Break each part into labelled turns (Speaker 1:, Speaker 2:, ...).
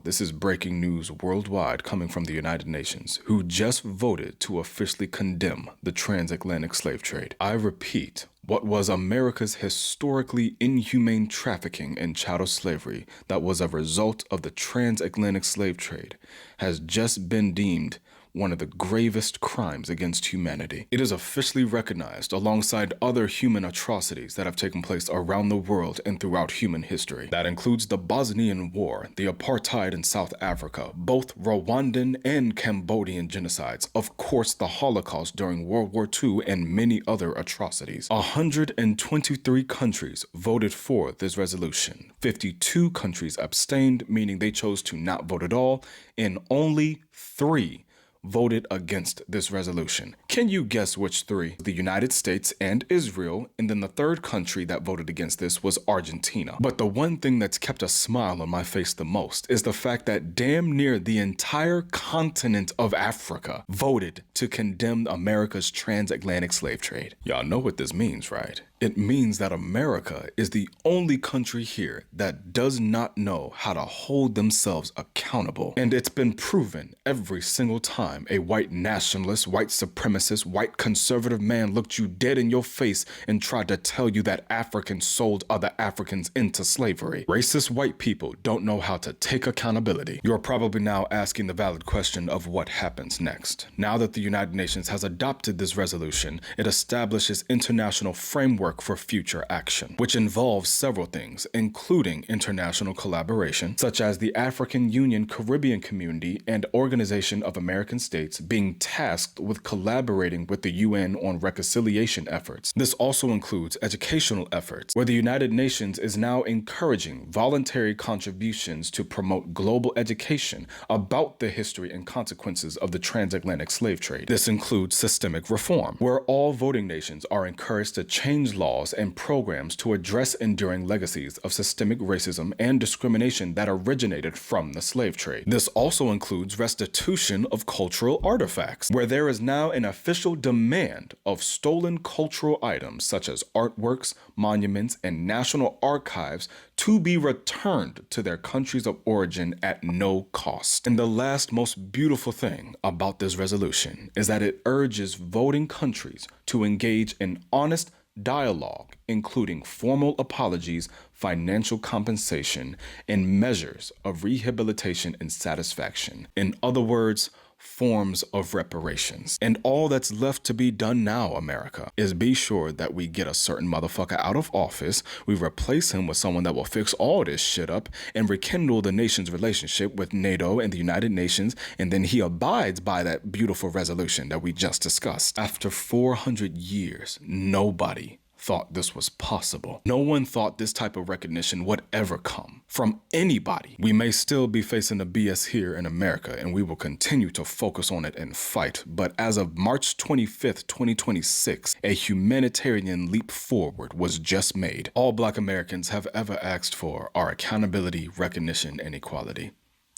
Speaker 1: This is breaking news worldwide coming from the United Nations, who just voted to officially condemn the transatlantic slave trade. I repeat, what was America's historically inhumane trafficking and chattel slavery that was a result of the transatlantic slave trade has just been deemed one of the gravest crimes against humanity. It is officially recognized alongside other human atrocities that have taken place around the world and throughout human history. That includes the Bosnian War, the apartheid in South Africa, both Rwandan and Cambodian genocides, of course the Holocaust during World War II, and many other atrocities. 123 countries voted for this resolution. 52 countries abstained, meaning they chose to not vote at all, and only 3 voted against this resolution. Can you guess which 3? The United States and Israel, and then the third country that voted against this was Argentina. But the one thing that's kept a smile on my face the most is the fact that damn near the entire continent of Africa voted to condemn America's transatlantic slave trade. Y'all know what this means, right? It means that America is the only country here that does not know how to hold themselves accountable. And it's been proven every single time a white nationalist, white supremacist, white conservative man looked you dead in your face and tried to tell you that Africans sold other Africans into slavery. Racist white people don't know how to take accountability. You're probably now asking the valid question of what happens next. Now that the United Nations has adopted this resolution, it establishes international framework for future action, which involves several things, including international collaboration, such as the African Union Caribbean Community and Organization of American States being tasked with collaborating with the UN on reconciliation efforts. This also includes educational efforts, where the United Nations is now encouraging voluntary contributions to promote global education about the history and consequences of the transatlantic slave trade. This includes systemic reform, where all voting nations are encouraged to change laws and programs to address enduring legacies of systemic racism and discrimination that originated from the slave trade. This also includes restitution of cultural artifacts, where there is now an official demand of stolen cultural items such as artworks, monuments, and national archives to be returned to their countries of origin at no cost. And the last most beautiful thing about this resolution is that it urges voting countries to engage in honest dialogue, including formal apologies, financial compensation, and measures of rehabilitation and satisfaction. In other words, forms of reparations. And all that's left to be done now, America, is be sure that we get a certain motherfucker out of office, we replace him with someone that will fix all this shit up, and rekindle the nation's relationship with NATO and the United Nations, and then he abides by that beautiful resolution that we just discussed. After 400 years, nobody thought this was possible. No one thought this type of recognition would ever come from anybody. We may still be facing the BS here in America, and we will continue to focus on it and fight. But as of March 25th, 2026, a humanitarian leap forward was just made. All Black Americans have ever asked for are accountability, recognition, and equality.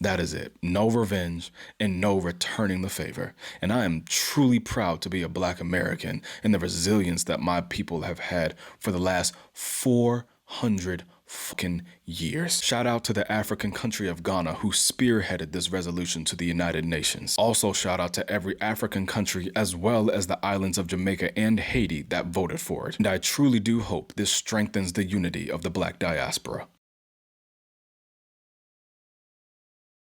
Speaker 1: That is it. No revenge and no returning the favor. And I am truly proud to be a Black American and the resilience that my people have had for the last 400 fucking years. Shout out to the African country of Ghana who spearheaded this resolution to the United Nations. Also shout out to every African country as well as the islands of Jamaica and Haiti that voted for it. And I truly do hope this strengthens the unity of the Black diaspora.